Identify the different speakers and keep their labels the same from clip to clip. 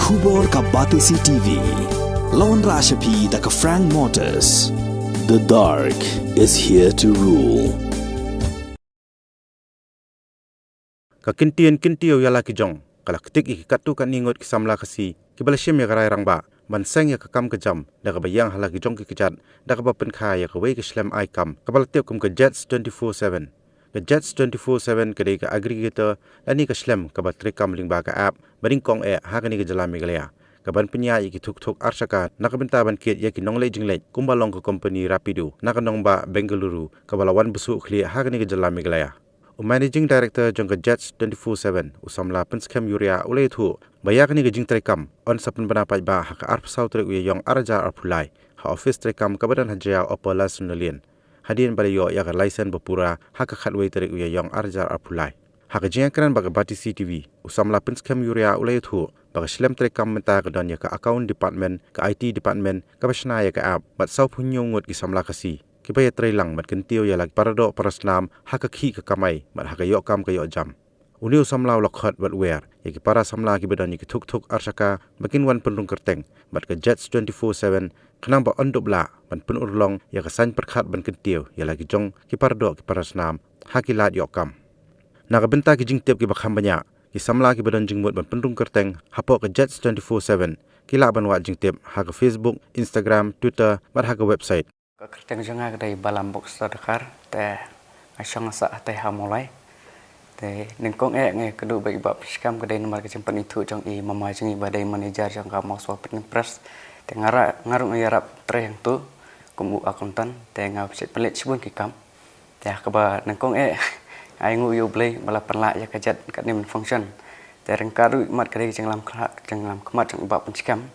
Speaker 1: Khubor ka Batisi TV. Lawan Rashapi da ka Frank Motors. The dark is here to rule.
Speaker 2: Kakintian kintiyo yala ki jong kalaktik ikikatu kan ningot kisamla kasi kibalashim ya karai rangba manseng ya kakam kejam da kabayang hala ki jong kikijat da kabapen kaya kawai kislam aikam kabalatiap kum ke Jets 24/7 ke Jets 24/7 kedai ke aggregator ani ke slam kabatrikam lingba ka app baringkong hakani ke jalami galaya kaban penya iki tuk arsaka nakabentaban kit ya ki nongle jingle kumbalong ke company Rapido nakanong ba Bengaluru kabalawan besuk khli hakani ke jalami galaya Managing Director jongka Jets 24/7 usamla penskam yuria ulai thu bayak ni gejing trekam on sapen pendapat ba hak arp sautrek wi yong arja arpulai ha office trekam kabadan hajia opolas nulien hadin balayo ya ka license bapura hak khatwei trek wi yong arja arpulai hak jengkran ba Batisi TV usamla penskam yuria ulai thu ba slam trekam menta ka don ya ka account department ka IT department ka basna ya ka app bat sau punyong ngot ki samla kasi kibaya trailang mat kentio ya lag parado parasnam hakakhi ka kamai mat hakayo kam kayo jam uniu samlaw lokhat bat wer ya ki para samla ki bedan ki tuk arsaka makin wan penrung kerteng mat ka Jets 24/7 khnang ba ondobla ban pen urlong ya ka san perkhat ban kentio ya lagi jong ki parado ki parasnam hakilat yo kam na ka benta ki jingtep ki bakham banya ki samla ki bedan jingmut ban penrung kerteng hapo ka Jets 24/7 kila ban wa jingtep ha ka Facebook Instagram Twitter mat ha ka website
Speaker 3: kerteng janga dari balam box terdekar te asyang sa te hamulai te nengkong nge kedu bagi bab skam kedai nomor kecempan itu jang i mama jang i badai manager jang ka maswa penpres te ngarung yarap tre yang tu kumu akuntan te ngap sit pelit sibun kikam te kaba nengkong ai ngu yo blai bala penla ya kajat kat ni function te rengkaru mat kedai jang lam kemat jang bab penskam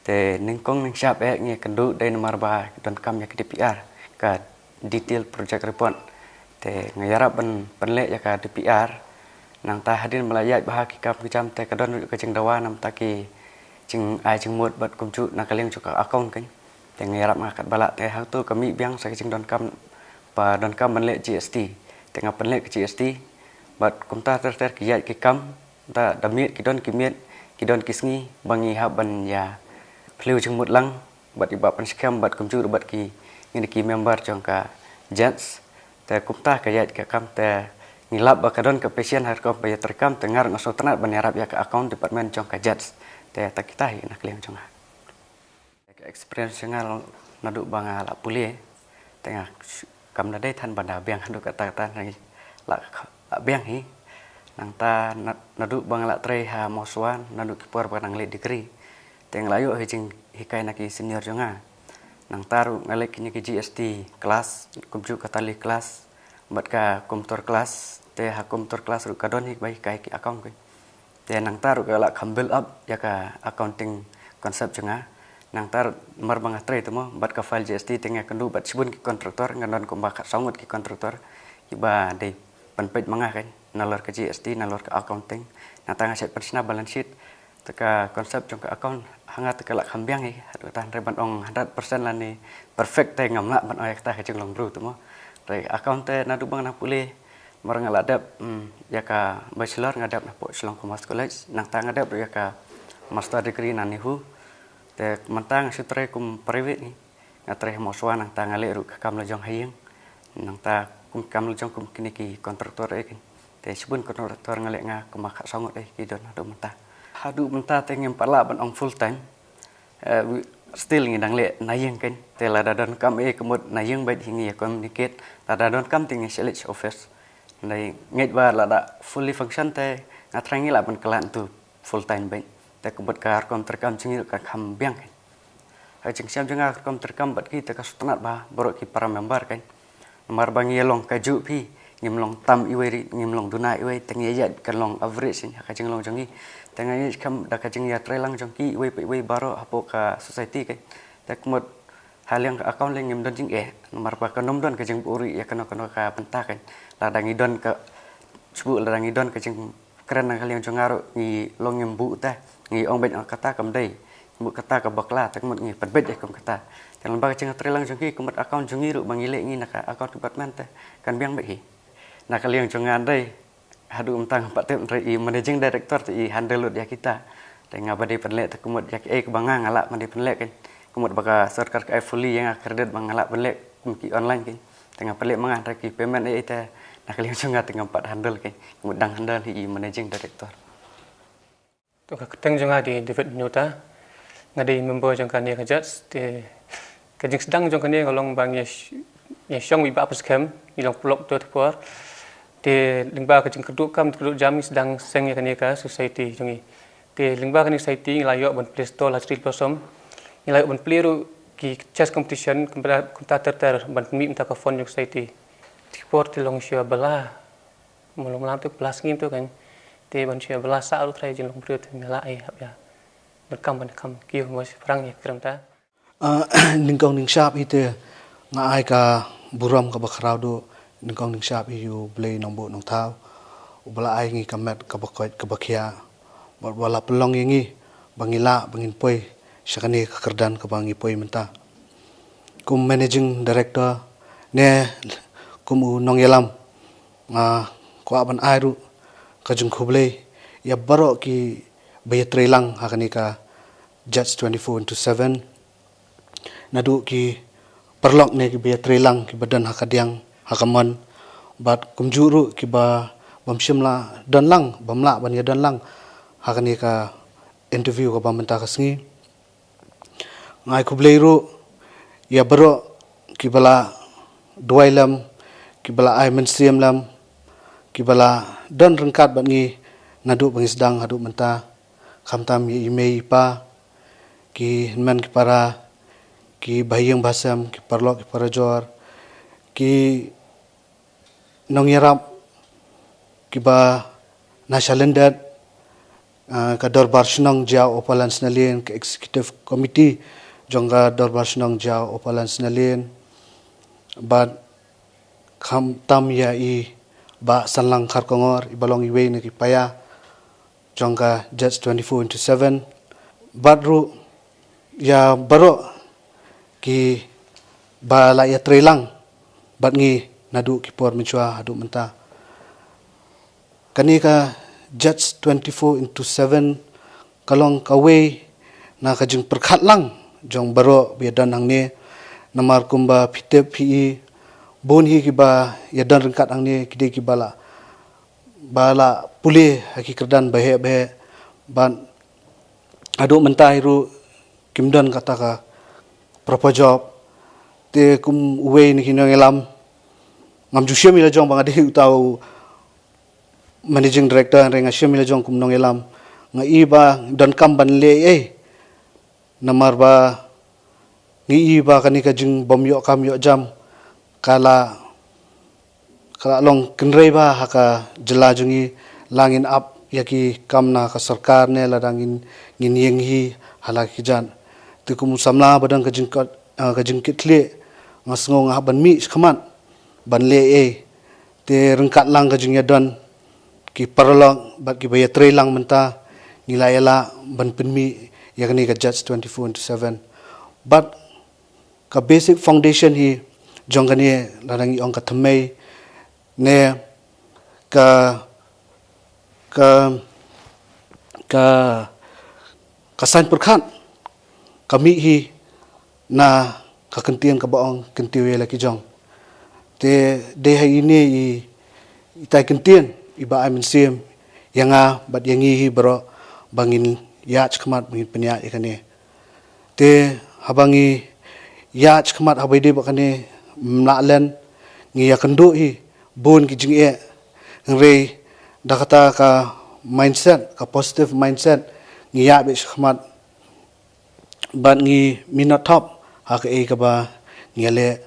Speaker 3: te nengkong neng siap nge kendu dari nomor ba don kam ya ke DPR ka detail project report te ngayarap penlek ya ka DPR nang ta hadin melayat bah ki kam kecam te kadon ke jeng dawa nam taki jeng ai jeng mut bat kumcu nak kaleng juga account kan te ngayarap ngakat balak te hang tu kami biang sa jeng don kam pa don kam penlek GST te ngap penlek ke GST bat kumta ter ki ki kam ta damit ki don kisngi bangi haban ya Fliu jeng mut lang bat ibab penskam bat kumcu bat ki ngini ki member jongka Jets te kumta kayat ka kam te ngilap bakadon ke pasien har kom bayat rekam tengar ngaso tenat ban yarap ya ka account department jongka Jets te takitahi nak lem jonga ka experience ngal nadu banga la puli tengah kam na dai than banda biang hadu ka ta nang la biang hi nang ta nadu bang la tre ha moswan nadu ki por nang le degree teng layu hijing hikai naki senior jonga nang taru ngalek ni ki GST kelas kumju katali kelas bat ka komputer kelas te ha komputer kelas ru kadon hik bai kai ki account ke te nang taru ka la build up ya ka accounting konsep jonga nang tar mar banga tre temo bat ka file GST tenga kendu bat sibun ki kontraktor ngandon ko bakat songot ki kontraktor iba de penpej manga kan nalor ke GST nalor ke accounting nang tanga set persna balance sheet teka konsep jong ka account hangat teka lak hambiang hadu tan reban ong 100% lani perfect te ngam lak ban oy ta jeng long bru tumo re account te nadu bang na pulih marang ngadap ya ka bachelor ngadap na po Selong Commerce College nang ta ngadap ya ka master degree nani hu te mentang sutre kum private ni ngatre moswa nang ta ngale ru ka kam lojong hayeng nang ta kum kam lojong kum kini ki kontraktor te sibun kontraktor ngale nga kumak songot ki don adu mentah hadu menta tengem pala ban ong full time still ngidang le nayeng kan te lada don kam kemud nayeng bait hingi ya communicate lada don kam tingi select office nai nget ba lada fully function te ngatrangi la ban kelan tu full time bait te kebut kar kom terkam jingi ka kham biang kan ha jing siam jenga kom terkam bat ki te ka sutanat ba borok ki para member kan mar bang yelong kaju pi ngimlong tam iweri ngimlong duna iwe tengi ya kalong average ni ka jing long jangi tengah ni kam dak jeng ya trelang jongki we baro apo ka society ke tak mod hal yang account leng ngem don jing nomor pa kanom don ka jeng uri ya kana ka pentak kan ladangi don ka subu ladangi don ka jeng keren hal yang jongaro ni long ngem bu ta ni ong bet kata kam dai bu kata ka bakla tak mod ni penbet kom kata dan lembaga jeng trelang jongki kumot account jongi ru bangile ni naka account department kan biang be hi nak hal yang jongan dai hadu untang pak tem managing director ti handle ya kita แต่งาบดีเป็นเละแต่กมุดอยากke bangang ala mandiเป็นเละกันกมุดbaka sarkar ke fully yang kredit bangalaเป็นเละmungkin online kan tengah pelik mangan raki payment te nak liang sunga tengah 4 handle kan kemud dang handle hi managing director
Speaker 4: tu ka teng jonga di David Nyota ngadi member jong kan ye kajat te kajing sedang jong kan ye ngolong bang ye syong wi ba scam ilong blok tu por te lingba kajing keduk kam keduk jam sedang seng ye kan ye ka society jongi te lingba kan society layo ban Play Store la street blossom layo ban play ru ki chess competition kompetitor ter ban mi minta ka phone jong society sport long shia bala mulung lam tu plus ngim tu kan te ban shia bala sa ru trai jing long prio tu mela ai hab ya berkam ban kam kiu mo perang ye kram ta
Speaker 5: ningkong ning shap ite nga ai ka buram ka bakrau do ningkong ning shap yu blay nong bo nong thau ubala ai ngi kamet ka bakoit ka bakhia wala pelong ngi bangila bangin poi syakani ka kerdan ka bangi poi menta kum managing director ne kum nong yelam ko aban airu ka jung khuble ya baro ki bayatrelang hakani ka Jets 24/7 nadu ki perlok ne ki bayatrelang ki badan hakadiang hakaman bat kumjuru ki ba bamshimla danlang bamla ban ya danlang hakani ka interview ka bamenta ka sngi ngai khubleiru ya baro ki bala duailam ki bala ai mensiam lam ki bala dan rengkat ban ngi nadu bangisdang hadu menta khamtam ye email pa ki man ki para ki bayang basam ki parlok ki parajor ki nongyarap ki ba nashalendat ka dorbar shnong jao opalan snalien ka executive committee jongga dorbar shnong jao opalan snalien bad kham tam ya I ba sanlang kharkongor ibalong iwe ni paya jongga Jets 24/7 badru ya baro ki ba la ya trelang bat ngi nadu ki por menchua hadu menta kani ka Jets 24/7 kalong kawe na kajing perkhat lang jong baro biadan ang ni namar kumba pitep pi bon hi ki ba yadan rengkat ang ni kide ki bala pulih haki kerdan bahe ban adu menta hiru kimdan kata ka proper job te kum uwe ni kinong elam ngam ju syam ila jong bang ade utau managing director renga syam ila jong kum nong elam nga iba dan kam ban le namar ba ngi iba kani ka jing bom yo kam yo jam kala long kenrei ba haka jela jungi langin up yaki kamna ka sarkar ne ladangin ngin yeng hi halaki jan tukum samla badang ka jing kitle ngasngong ha ban mi khamat ban le te rengkat lang ka jing yadan ki parlong bat ki baya trelang menta nilayala ban penmi yakni ka Jets 24/7 but ka basic foundation hi jongani ladangi ong ka thamai ne ka sign perkhan kami hi na ka kentian ka baong kentiwe laki jong te de hai ini itai kentian iba amin sim yanga bat yangi hi bro bangin yach khamat bangin penya ikane te habangi yach khamat habaide bakane mlalen ngi yakandu hi bon ki jing ngre dakata ka mindset ka positive mindset ngi ya be khmat ban ngi minot top ha ka ka ba ngele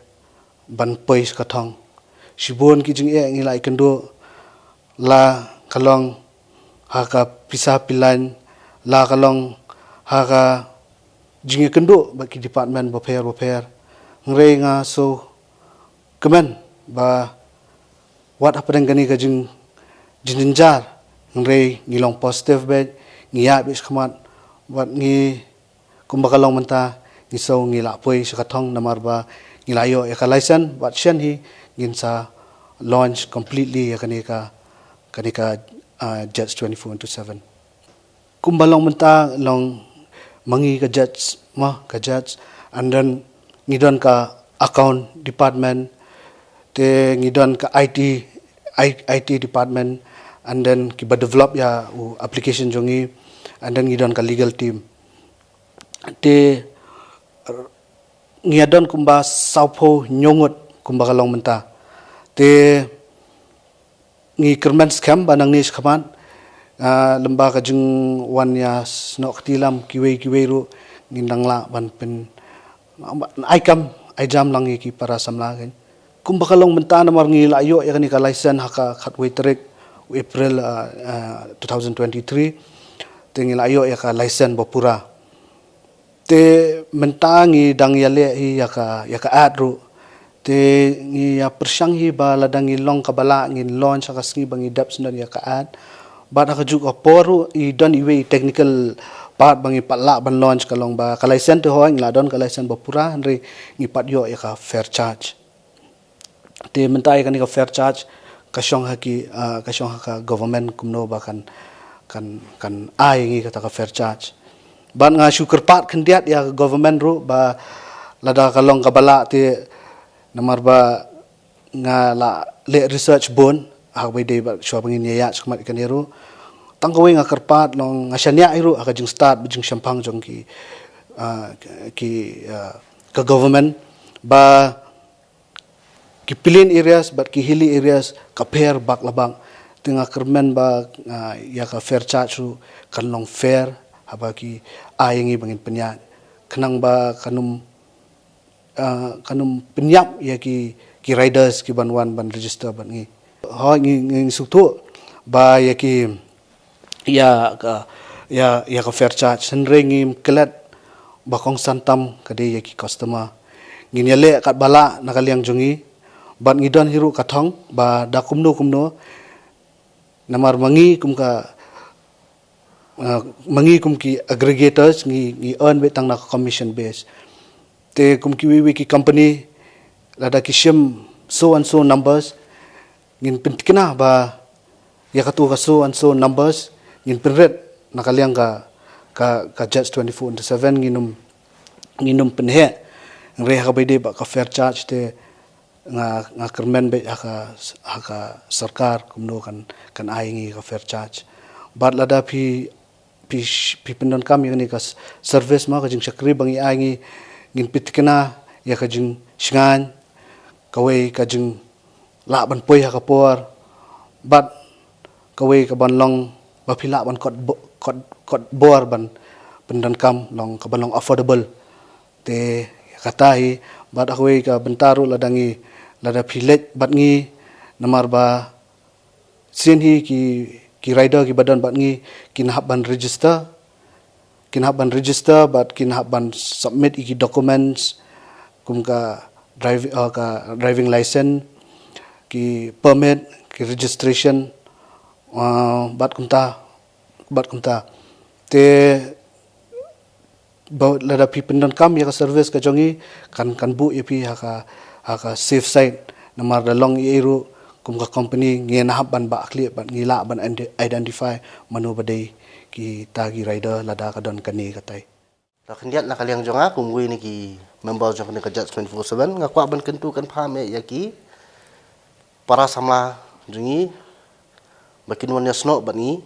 Speaker 5: ban pois ka thong shibon ki jing ngi lai kandu la kalong ha ka pisa pilan la kalong ha ka jing kandu ba ki department bo pher ngre nga so kemen ba what happening gani ka jing jinjar ngre ngilong positive bed ngiya bis khmat wat ngi kumbakalong menta ngi so ngi la poi sakathong namar ba ngi layo eka license wat shen hi ginsa launch completely yakani ka Jets 24/7 kumbalong menta long mangi ka judge and then ngidon ka account department te ngidon ka IT department and then kiba develop ya application jongi and then ngidon ka legal team te ngiadon kumba saupo nyongot kumba kalong menta te ngi kerman scam banang nis kaman lembaga jeng wan ya snok tilam kiwe ru ngindang la ban pen ai jam lang ki para samla kan kum bakalong menta na mar ngi layo ya ni ka license haka khatwe trek April 2023 te ngi layo ya ka license bopura te menta ngi dang ya le ya ka adru te ngi ya persang hi ba ladang ngi long kabala ngi launch ka sngi bangi daps na ya ka ad ba ka juk oporu I don iwe technical part bangi patla ban launch kalong ba ka license to hoang la don ka license bopura andre ngi pat yo ya ka fair charge te mentai kan ka fair charge ka shong haka government kumno ba kan ai ngi ka fair charge ban nga sugar part khendiat ya government ru ba lada kalong ka bala te namar ba nga la le research bon hak de ba shwa bangin ya chkmat kan ru tangkawe nga karpat long nga syanya iru aka jing start bijing syampang jong ka government ba ki plain areas but ki hilly areas ka pair bak labang tinga kermen ba ya ka fair charge ru kan long fair haba ki ayengi bangin penya kenang ba kanum penyap ya ki riders ki banwan ban register ban ngi ho ngi suktu ba ya ki ya ka fair charge senrengi kelat bakong santam kade ya ki customer ngin yale kat bala nakaliang jongi ban ngidon hiru kathong ba da kumno namar mangi kum ki aggregators ngi earn betang na commission base te kum ki wi ki company lada ki shim so and so numbers ngin pintikina ba ya katu ka so and so numbers ngin penret nakaliang ka judge 24/7 nginum penhe ngre ka bede ba ka fair charge te nga kermen be haka sarkar kumno kan aingi ka fair charge bat lada pi pendon kam yani ka service ma ka jing chakri bangi aingi ngin pitkena ya ka jing shingan kawai ka jing la ban poi ha ka por bat kawai ka ban long ba phila ban kot bor ban pendon kam long ka ban long affordable te katai bat kawai ka bentaru ladangi lada philet bat ngi namar ba sin hi ki rider ki badan bat ngi kin hab ban register but kin hab ban submit iki documents kum ka driving license ki permit ki registration bat kumta te ba lada pi pendon kam ya ka service ka jongi kan bu ya pi haka safe side namar dalong iru kum ka company ngen haban ba akli ban ngila ban identify manu badai ki tagi rider lada ka don kani katai
Speaker 6: la khendiat na kaliang jonga kum wi ni ki member jong ni ka judge 24/7 nga kwa ban kentu kan phame ya ki para samla jungi bakin wan yasno bani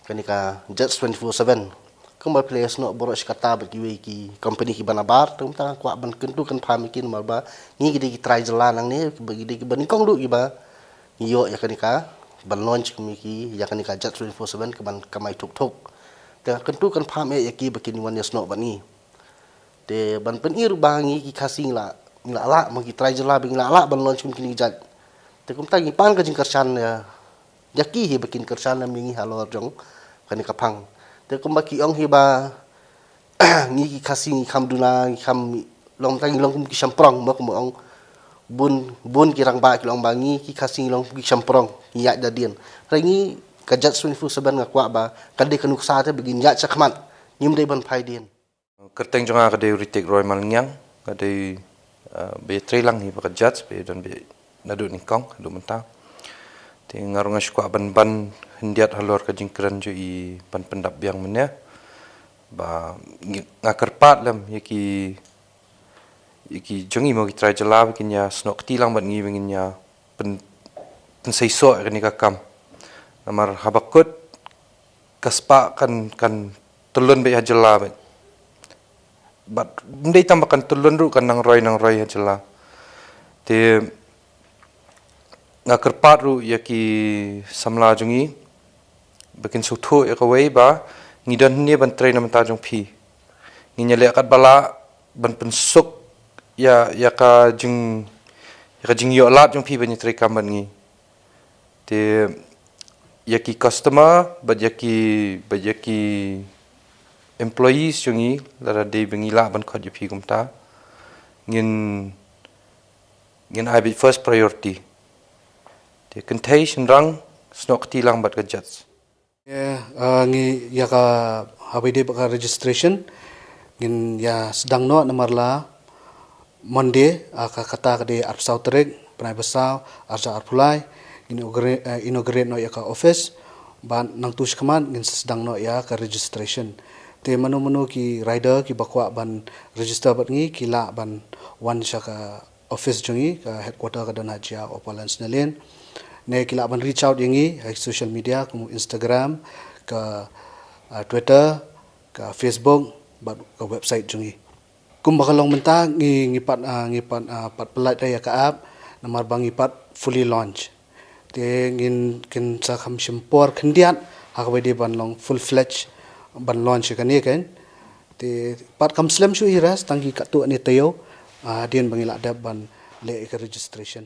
Speaker 6: kani ka judge 24/7 kum ba players no boros kata ba ki ki company ki banabar tum ta kwa ban kentu kan phame ki mal ba ni gidi ki try jalan nang ni bagi di ki ban kong du ki ba yo ya kani ka ban launch kumi ki ya kani ka judge 24/7 ka ban kamai tuk te kentu kan phame ya ki bakin wan yasno bani te ban pen ir bangi ki khasing la ma ki try jalan bing la ban launch kum kini judge te kum ta ki pan ka jing kersan ya ki hi bakin kersan na mingi halor jong kani ka phang te kum ba ki ong hi ba ngi ki khasing kham duna kham long tang long kum ki samprong ba kum ong bun kirang ba ki long bangi ki khasing long ki samprong ya jadian rangi ka judge 24/7 nga kwa ba kade kanuk sa te begin ya chakmat nim dei ban phai din
Speaker 2: kerteng jonga kade ritek roy malnyang kade be trelang hi ba judge be don be nadu ni kong du menta
Speaker 7: Te ngarunga skwa ban hendiat halor ka jingkran jo I ban pendap yang menya ba ngakerpat lam yaki jongi mo kitrai jala kinya snok tilang ban ngi winginya pen seiso ni kakam namar habakut kaspa kan tulun be jala bat ndai tambakan tulun ru kan nang roy jala te ngakerpat ru yaki samla jongi bakin suthu ekawai ba ngidan ni ban train nam ta jong phi nginya le kat bala ban pensuk ya ka jing yo lat jong phi ban trai kam ban ngi te yaki customer ba yaki employees jongi lara de bengi la ban khot phi kumta ngin ai bi first priority te contagion rang snok tilang bat ka jats
Speaker 5: ngi ya ka habide baka registration ngin ya sedang no namarla Monday ka kata ka de arsau trek pernai besau arja arpulai inaugurate no ya ka office ban nang tus kaman ngin sedang no ya ka registration te manu ki rider ki bakwa ban register bat ngi kila ban wan sha ka office jongi ka headquarter ka Donajia Opalans Nalen ne kila ban reach out yangi hai social media como Instagram ke Twitter ke Facebook bat ke website jongi kum bakalong menta ngipat pat pelat ya ka app namar bang ngipat fully launch te ngin kin sa kham shimpor khndiat hakwe ban long full fledged ban launch kan ni kan te pat kam slam shu iras tangi ka tu ani tayo dien bangila da ban le ka registration